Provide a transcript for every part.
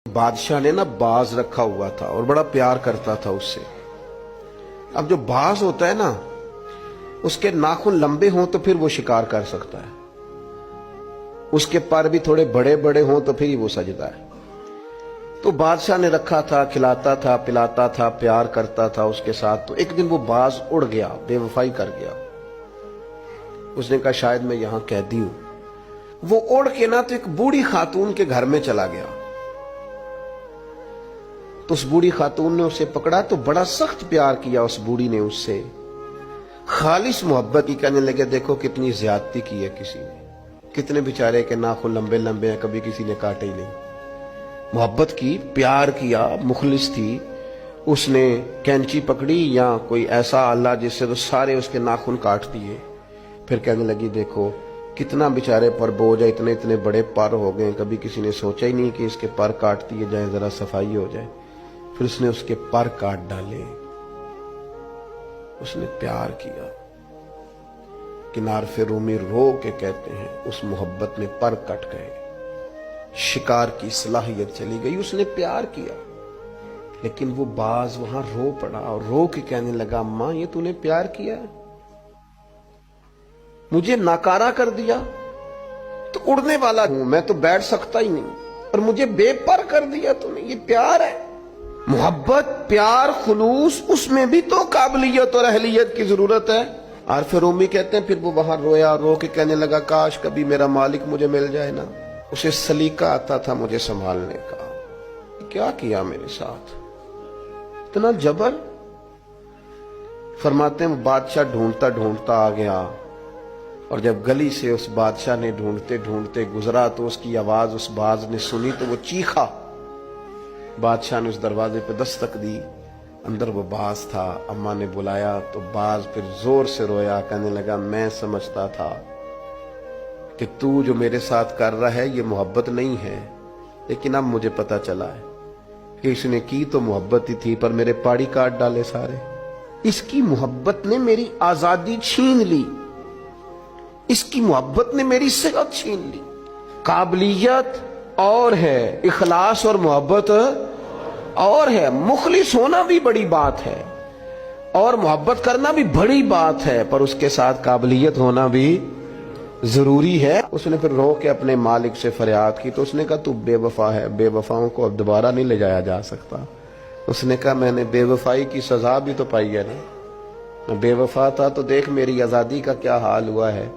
बादशाह ने ना बाज रखा हुआ था और बड़ा प्यार करता था उससे। अब जो बाज होता है ना, उसके नाखून लंबे हों तो फिर वो शिकार कर सकता है, उसके पर भी थोड़े बड़े बड़े हों तो फिर ही वो सजदा है। तो बादशाह ने रखा था, खिलाता था, पिलाता था, प्यार करता था उसके साथ। तो एक दिन वो बाज उड़ गया, बेवफाई कर गया। उसने कहा शायद मैं यहां कैदी हूं। वो उड़ के ना तो एक बूढ़ी खातून के घर में चला गया। तो उस बूढ़ी खातून ने उसे पकड़ा तो बड़ा सख्त प्यार किया उस बूढ़ी ने उससे, खालिस मोहब्बत की। कहने लगे देखो कितनी ज्यादती की है किसी ने, कितने बेचारे के नाखून लंबे लंबे हैं, कभी किसी ने काटे ही नहीं। मोहब्बत की, प्यार किया, मुखलिस थी। उसने कैंची पकड़ी या कोई ऐसा आला जिससे तो सारे उसके नाखून काट दिए। फिर कहने लगी देखो कितना बेचारे पर बोझ है, इतने इतने बड़े पर हो गए, कभी किसी ने सोचा ही नहीं कि इसके पर काट दिए जाए, जरा सफाई हो जाए। फिर उसने उसके पर काट डाले, उसने प्यार किया। किनार रूमी रो के कहते हैं उस मोहब्बत में पर कट गए, शिकार की सलाहियत चली गई। उसने प्यार किया, लेकिन वो बाज वहां रो पड़ा और रो के कहने लगा अम्मा ये तूने प्यार किया, मुझे नाकारा कर दिया। तो उड़ने वाला हूं मैं, तो बैठ सकता ही नहीं, और मुझे बेपर कर दिया तूने। ये प्यार है? मोहब्बत, प्यार, खुलूस, उसमें भी तो काबिलियत और अहलियत की जरूरत है। आरिफ रूमी कहते हैं फिर वो वहां रोया, रो के कहने लगा काश कभी मेरा मालिक मुझे मिल जाए ना। उसे सलीका आता था मुझे संभालने का, क्या किया मेरे साथ, इतना जबर। फरमाते हैं बादशाह ढूंढता ढूंढता आ गया, और जब गली से उस बादशाह ने ढूंढते ढूंढते गुजरा तो उसकी आवाज उस बाज ने सुनी तो वो चीखा। बादशाह ने उस दरवाजे पे दस्तक दी, अंदर वो बाज था। अम्मा ने बुलाया तो बाज फिर जोर से रोया, कहने लगा मैं समझता था कि तू जो मेरे साथ कर रहा है ये मोहब्बत नहीं है, लेकिन अब मुझे पता चला है कि इसने की तो मोहब्बत ही थी, पर मेरे पाड़ी काट डाले सारे। इसकी मोहब्बत ने मेरी आजादी छीन ली, इसकी मोहब्बत ने मेरी सेहत छीन ली। काबिलियत और है, इखलास और मोहब्बत और है। मुखलिस होना भी बड़ी बात है और मोहब्बत करना भी बड़ी बात है, पर उसके साथ काबिलियत होना भी जरूरी है। उसने फिर रो के अपने मालिक से फरियाद की। तो उसने कहा तू बेवफा है, बेवफाओं को अब दोबारा नहीं ले जाया जा सकता। उसने कहा मैंने बेवफाई की सजा भी तो पाई है ना, मैं बेवफा था तो देख मेरी आजादी का क्या हाल हुआ है।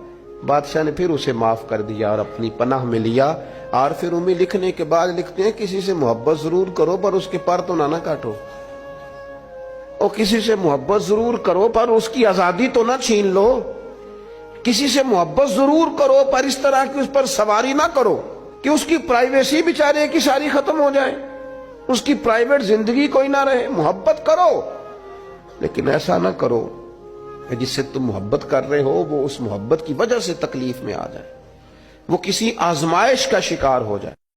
बादशाह ने फिर उसे माफ कर दिया और अपनी पनाह में लिया। आरिफ रूमी लिखने के बाद लिखते हैं किसी से मोहब्बत जरूर करो पर उसके पर तो ना काटो, और किसी से मोहब्बत जरूर करो पर उसकी आजादी तो ना छीन लो। किसी से मोहब्बत जरूर करो पर इस तरह की उस पर सवारी ना करो कि उसकी प्राइवेसी बेचारे की सारी खत्म हो जाए, उसकी प्राइवेट जिंदगी कोई ना रहे। मोहब्बत करो लेकिन ऐसा ना करो कि जिससे तुम मोहब्बत कर रहे हो वो उस मोहब्बत की वजह से तकलीफ में आ जाए, वो किसी आजमाइश का शिकार हो जाए।